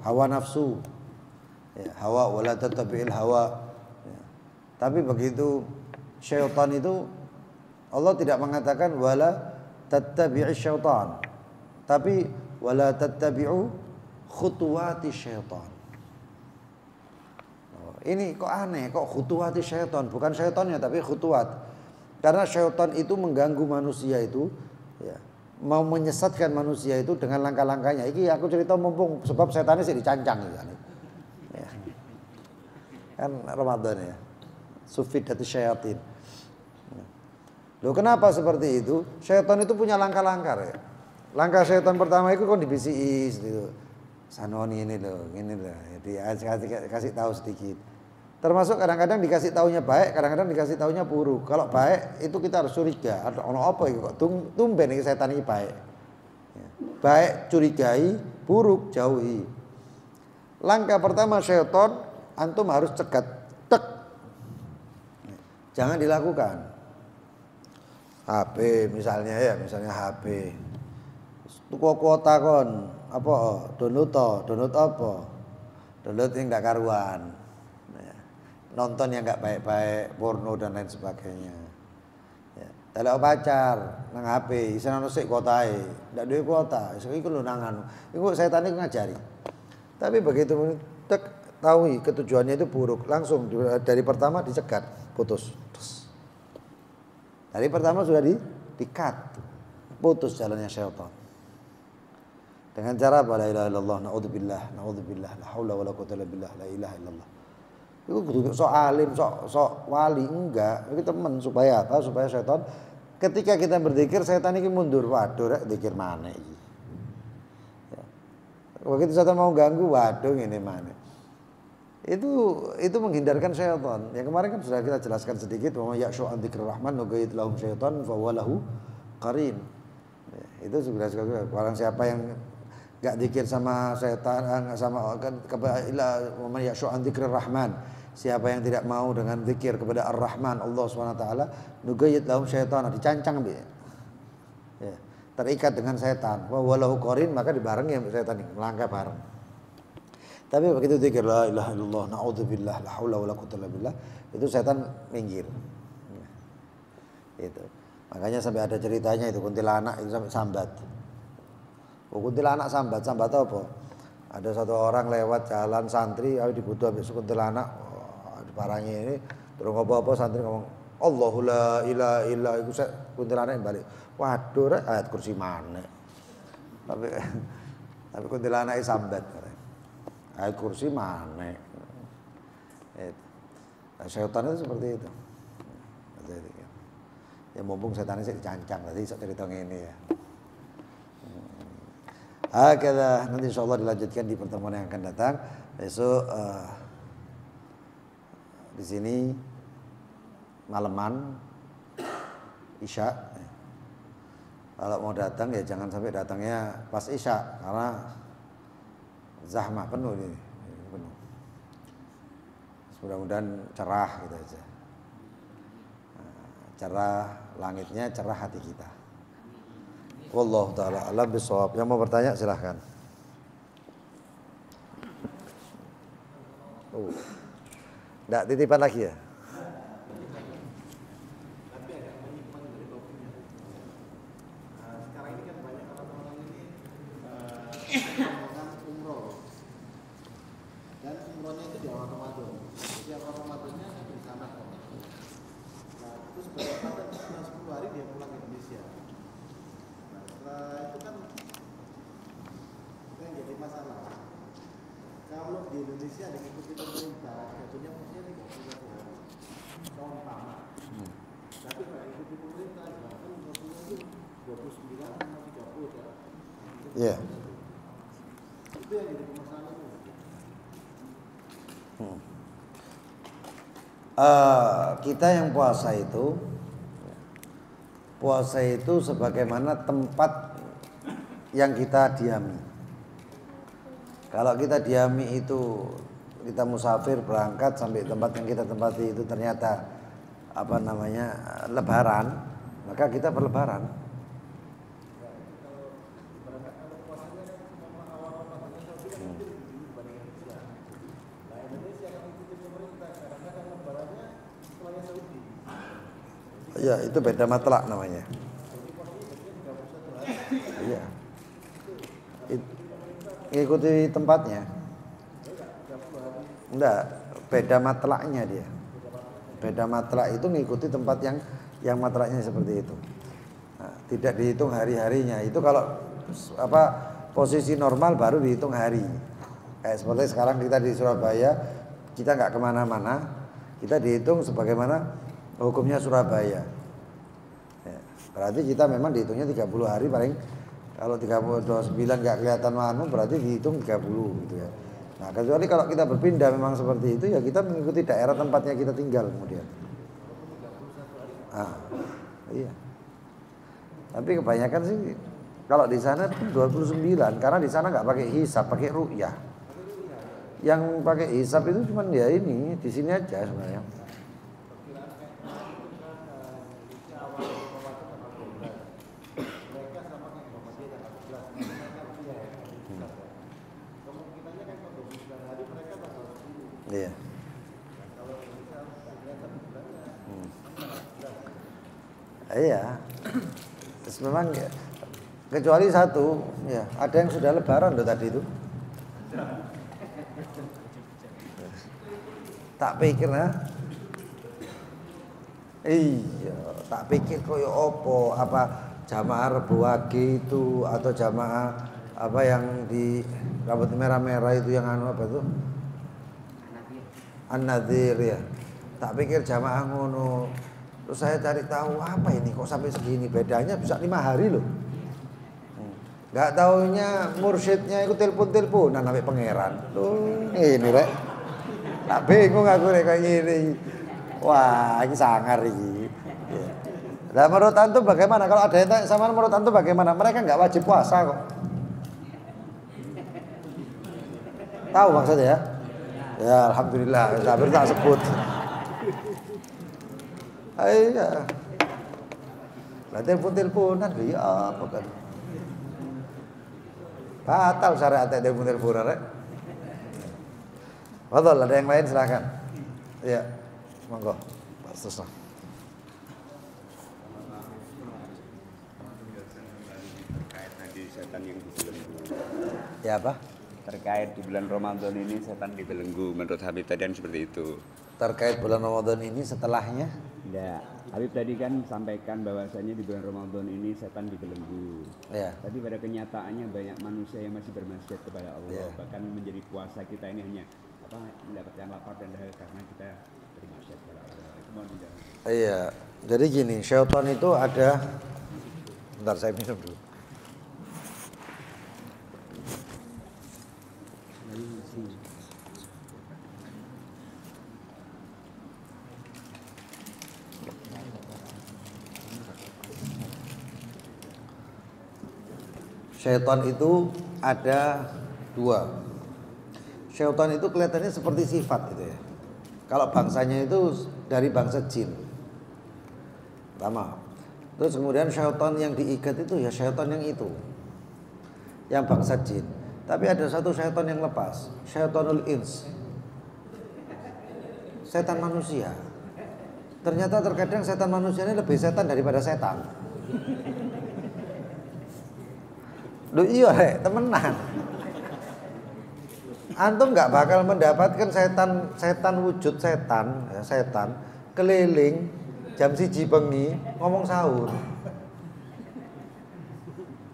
hawa nafsu. Ya, hawa wala tattabi'il hawa. Ya. Tapi begitu syaitan itu Allah tidak mengatakan wala tattabi'is syaitan, tapi wala tattabi'u khutuwati syaitan. Ini kok aneh, kok khutuwati syaitan, bukan syaitannya tapi khutuwat. Karena syaitan itu mengganggu manusia itu, ya, mau menyesatkan manusia itu dengan langkah-langkahnya. Iki aku cerita mumpung sebab setannya sih dicancang ya. Kan Ramadan ya. Sufidati syayatin. Loh kenapa seperti itu? Syaitan itu punya langkah-langkah ya. Langkah syaitan pertama itu kan dibisiki gitu. Sanoni ini loh, jadi kasih tahu sedikit. Termasuk kadang-kadang dikasih taunya baik, kadang-kadang dikasih taunya buruk. Kalau baik itu kita harus curiga. Ada ono apa iki kok tumben iki setan iki baik. Ya. Baik curigai, buruk jauhi. Langkah pertama syaitan antum harus cegat, tek. Jangan dilakukan. HP misalnya ya, misalnya HP. Tuku kuota kon, apa download apa? Download yang enggak karuan. Nonton yang enggak baik-baik, porno dan lain sebagainya. Ya, telek pacar nang HP, isine ono sik kuotae, ndak duwe kuota, iku lho nang anu. Iku setan iku ngajari. Tapi begitu tek tahu ketujuannya itu buruk, langsung dari pertama dicegat, putus. Dari pertama sudah di-cut, putus jalannya syaitan. Dengan cara la ilaha illallah, naudzubillah, la haula wala quwwata illa billah, la ilaha illallah. Itu kudu sok alim, sok wali, enggak. Itu teman supaya apa? Supaya setan ketika kita berzikir setan ini mundur. Waduh rek zikir mana iki. Ya. Begitu setan mau ganggu, waduh ini mana. Itu menghindarkan syaitan. Yang kemarin kan sudah kita jelaskan sedikit bahwa ya'shu an dzikrir rahman nughayit lahum syaitan fa huwa lahu qarin. Ya, itu sudah orang siapa yang enggak zikir sama setan, sama kepada man ya'shu an dzikrir rahman. Siapa yang tidak mau dengan zikir kepada Ar-Rahman Allah Subhanahu wa taala, nughayit lahum syaitan, dicancang dia. Ya, terikat dengan setan. Wa huwa lahu qarin, maka dibarengi sama setan ini, melangkah bareng. Tapi begitu zikir la ilaha illallah, naudzubillah, la haula wala quwwata illa billah, itu setan minggir. Itu. Makanya sampai ada ceritanya itu kuntilanak itu sampai sambat. Kuntilanak sambat apa? Ada satu orang lewat jalan santri, ayo dibutuh habis kuntilanak, diparangi ini, terus apa-apa santri ngomong Allahu la ilaha illa iku kuntilanak balik. Waduh, ayat kursi mana? Tapi kuntilanak sambat. Ayat kursi mana? Nah, syaitan itu seperti itu. Ya mumpung setan ini dicancang, tadi cerita ini ya. Nanti insyaallah dilanjutkan di pertemuan yang akan datang. Besok di sini malaman Isya. Kalau mau datang ya jangan sampai datangnya pas Isya karena zahmah penuh ini. Penuh. Mudah-mudahan cerah gitu aja. Cerah langitnya, cerah hati kita. Wallahu taala alam bisawab. Yang mau bertanya silahkan. Nggak titipan lagi ya? Sekarang ini kan banyak orang-orang ini melakukan umroh dan umrohnya itu di awal Ramadan. Di awal Ramadannya di sana. Nah, terus berapa setelah 10 hari dia pulang ke Indonesia. Nah, setelah itu kan jadi masalah. Kalau di Indonesia dengan ikuti pemerintah, jatuhnya maksudnya tidak punya umpama. Tapi kalau ikuti pemerintah, bahkan maksudnya itu 29 sama 30 ya. Iya. Itu yang jadi permasalahan. Kita yang puasa itu sebagaimana tempat yang kita diami. Kalau kita diami itu kita musafir berangkat sampai tempat yang kita tempati itu ternyata lebaran, maka kita berlebaran. Ya, itu beda matlak namanya. Iya. Ngikuti tempatnya. Enggak, beda matlaknya dia. Beda matlak itu ngikuti tempat yang matlaknya seperti itu. Nah, tidak dihitung hari-harinya. Itu kalau posisi normal baru dihitung hari. Kayak seperti sekarang kita di Surabaya, kita nggak kemana-mana, kita dihitung sebagaimana hukumnya Surabaya. Ya, berarti kita memang dihitungnya 30 hari paling. Kalau 29 nggak kelihatan manu berarti dihitung 30 gitu ya. Nah, kecuali kalau kita berpindah memang seperti itu ya kita mengikuti daerah tempatnya kita tinggal kemudian. Iya. Tapi kebanyakan sih kalau di sana 29 karena di sana nggak pakai hisab, pakai ru'yah. Yang pakai hisab itu cuman ya ini di sini aja sebenarnya. Iya. Iya. Terus memang ya, kecuali satu, ya ada yang sudah lebaran loh tadi itu. Tak pikir iya, tak pikir koyo opo apa jamaah Rebu Wage itu atau jamaah apa yang di rambut merah-merah itu yang anu apa itu? An-Nadir ya. Tak pikir jamaah ngono. Terus saya cari tahu apa ini kok sampai segini bedanya bisa 5 hari loh. Gak taunya mursyidnya itu telepon-teleponan sampai pangeran. Loh, ini rek. Tak bingung aku rek kayak gini. Wah, ini sangar ini. Ya. Nah, menurut antum bagaimana? Kalau ada yang tanya sama menurut antum bagaimana? Mereka nggak wajib puasa kok. Tahu maksudnya ya? Ya alhamdulillah, sabar tak sebut. Iya. Lah telepon-teleponan ya apa kan? Batal syariat telepon-teleponan rek. Betul, ada yang lain silakan. Iya. Monggo. Pak Susno. Terkait tadi setan yang dibelenggu. Ya apa? Terkait di bulan Ramadan ini setan dibelenggu, menurut Habib tadi kan seperti itu. Terkait bulan Ramadan ini setelahnya? Enggak. Habib tadi kan sampaikan bahwasanya di bulan Ramadan ini setan dibelenggu. Ya. Tapi pada kenyataannya banyak manusia yang masih bermaksiat kepada Allah. Ya. Bahkan menjadi puasa kita ini hanya mendapatkan lapar dan dahaga karena kita bermaksiat kepada Allah. Itu mohon dijawab. Iya. Jadi gini, syaitan itu ada. Bentar saya minum dulu. Syaitan itu ada 2. Syaitan itu kelihatannya seperti sifat gitu ya. Kalau bangsanya itu dari bangsa jin. Pertama. Terus kemudian syaitan yang diikat itu ya syaitan yang itu. Yang bangsa jin. Tapi ada satu syaitan yang lepas, syaitanul ins. Setan manusia. Ternyata terkadang setan manusia ini lebih setan daripada setan. Loh iya rek, temenan. Antum nggak bakal mendapatkan setan wujud setan keliling jam 1 bengi ngomong sahur.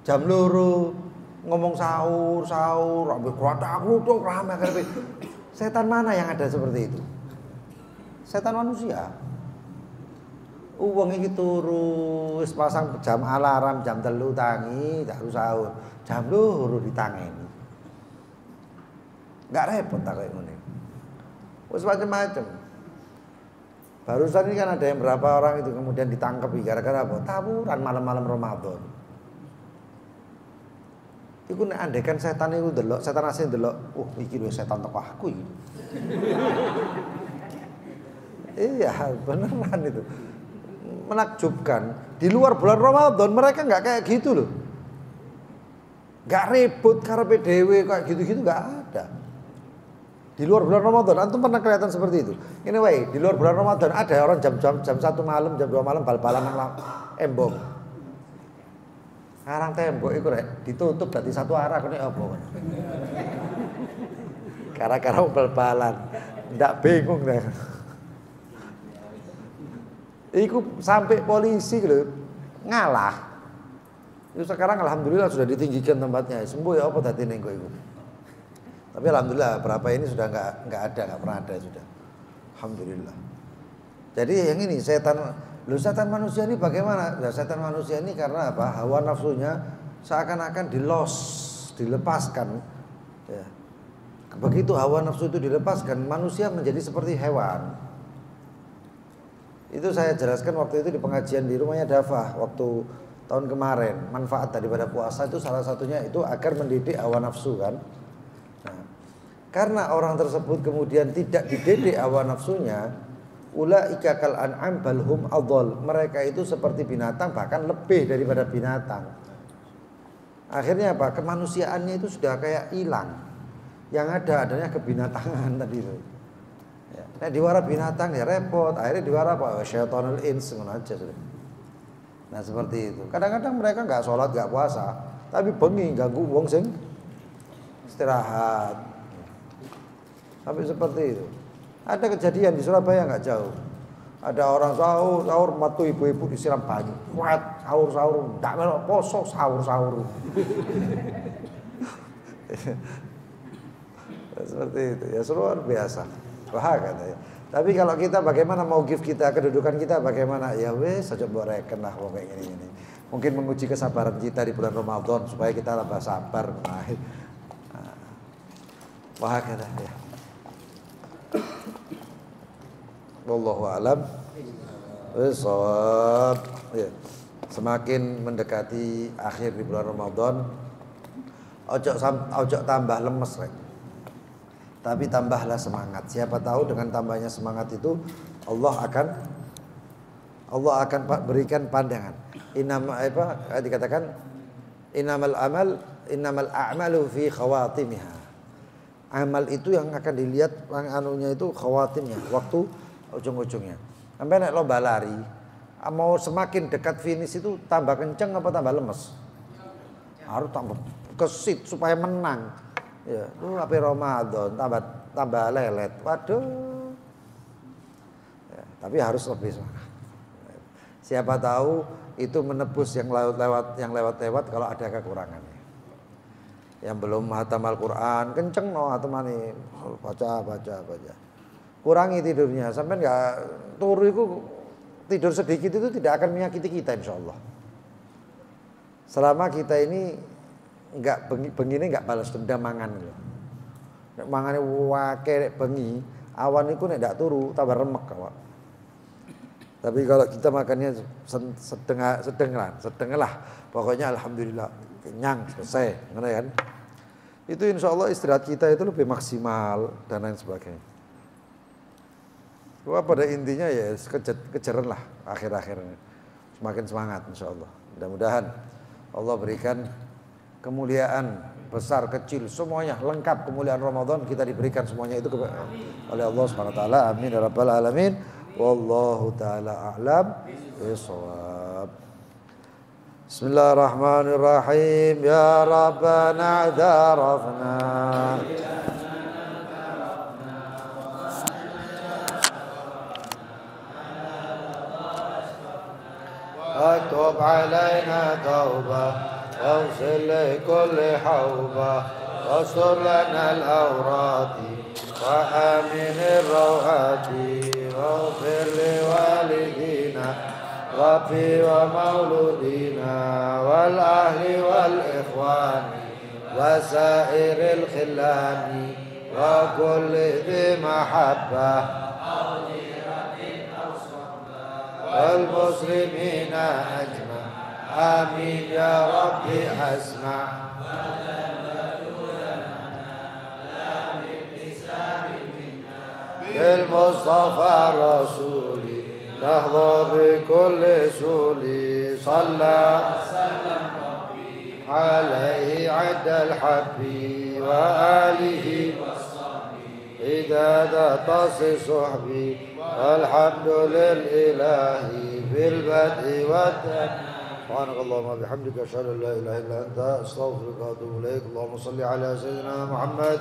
Jam 2 ngomong sahur, ambek aku tuh rame kabeh. Setan mana yang ada seperti itu? Setan manusia. Uang iki turu wis pasang jam alarm jam 3 tangi tak sahur. Jam 2 ditangeni. Enggak repot tak kayak ngene. Wis macam-macam. Barusan ini kan ada yang berapa orang itu kemudian ditangkap gara-gara apa? Tawuran malam-malam Ramadan. Iku nek andekan setan iku delok, setan asing delok, iki lho setan teko aku iki. Iya, beneran itu. Menakjubkan. Di luar bulan Ramadan mereka nggak kayak gitu loh. Nggak ribut karepe dhewe kayak gitu-gitu nggak ada. Di luar bulan Ramadan, antum pernah kelihatan seperti itu. Ini wae, di luar bulan Ramadan ada orang jam 1 malam, jam 2 malam bal-balan nang embong. Karang tembok iku rek ditutup dadi satu arah kene apa. Gara-gara bal-balan. Ndak bingung deh. Iku sampai polisi lho ngalah. Itu sekarang alhamdulillah sudah ditinggikan tempatnya. Sembuh ya apa tadi ning iku. Tapi alhamdulillah berapa ini sudah enggak ada, enggak pernah ada sudah. Alhamdulillah. Jadi yang ini setan manusia ini bagaimana? Ya, setan manusia ini karena apa? Hawa nafsunya seakan-akan dilepaskan. Ya. Begitu hawa nafsu itu dilepaskan, manusia menjadi seperti hewan. Itu saya jelaskan waktu itu di pengajian di rumahnya Dafah waktu tahun kemarin. Manfaat daripada puasa itu salah satunya itu agar mendidik hawa nafsu kan. Nah, karena orang tersebut kemudian tidak dididik hawa nafsunya, ulaika kal an'am bal hum adall. Mereka itu seperti binatang, bahkan lebih daripada binatang. Akhirnya apa? Kemanusiaannya itu sudah kayak hilang. Yang ada adanya kebinatangan tadi itu. Ya. Nah, diwara binatang ya repot. Akhirnya diwara apa? Syaitanul ins ngono aja sudah. Nah, seperti itu. Kadang-kadang mereka enggak sholat, enggak puasa, tapi bengi ganggu wong sing istirahat. Tapi seperti itu. Ada kejadian di Surabaya enggak jauh. Ada orang sahur metu ibu-ibu disiram banyu. Kuat sahur ndak melok poso sahur. Seperti itu. Ya luar biasa. Wah katanya. Tapi kalau kita bagaimana mau give kita, kedudukan kita bagaimana? Ya wes aja mbok reken lah wong kayak gini. Mungkin menguji kesabaran kita di bulan Ramadan supaya kita tambah sabar. Wah katanya. Ya. Wallahu a'lam bishawab. Ya. Semakin mendekati akhir di bulan Ramadan, ojo tambah lemes rek. Tapi tambahlah semangat. Siapa tahu dengan tambahnya semangat itu Allah akan berikan pandangan. Dikatakan innamal a'malu fi khawatimiha. Amal itu yang akan dilihat anunya itu khawatimnya, waktu ujung-ujungnya. Sampai nek lomba lari, mau semakin dekat finish itu tambah kenceng apa tambah lemes? Harus tambah kesit supaya menang. Ya, api Ramadan tambah lelet. Waduh. Ya, tapi harus lebih semangat. Siapa tahu itu menebus yang lewat kalau ada kekurangannya. Yang belum hatam Al-Qur'an, kenceng no hatamane, baca. Kurangi tidurnya, sampai enggak turu itu tidur sedikit itu tidak akan menyakiti kita insyaallah. Selama kita ini enggak bengi enggak balas dendam mangan lho. Nek mangane wake bengi, awan iku nek ndak turu tambah remek awak. Tapi kalau kita makannya sedeng lah. Pokoknya alhamdulillah kenyang selesai, ngono kan? Itu insyaallah istirahat kita itu lebih maksimal dan lain sebagainya. Wah, pada intinya ya kejaran lah akhir-akhirnya. Semakin semangat insyaallah. Mudah-mudahan Allah berikan kemuliaan besar kecil semuanya lengkap kemuliaan Ramadan kita diberikan semuanya itu oleh Allah Subhanahu wa taala. Amin ya rabbal alamin. Wallahu taala a'lam bishawab. Bismillahirrahmanirrahim. Ya Rabbana a'tarafna واكتب علينا توبة واغفر لكل حوبة واستر لنا الأوراد وآمن الروعات واغفر لوالدينا ربي ومولودينا والأهل والإخوان وسائر الخلان وكل ذي محبة والمسلمين أجمع آمين يا ربي أسمع بالمصطفى رسولي نهضى بكل سولي صلى عليه عد الحب وآله بداية صحبي الحمد لله في البدء والتالي سبحانك اللهم وبحمدك أشهد أن لا إله إلا أنت أستغفرك وأتوب إليك اللهم صل على سيدنا محمد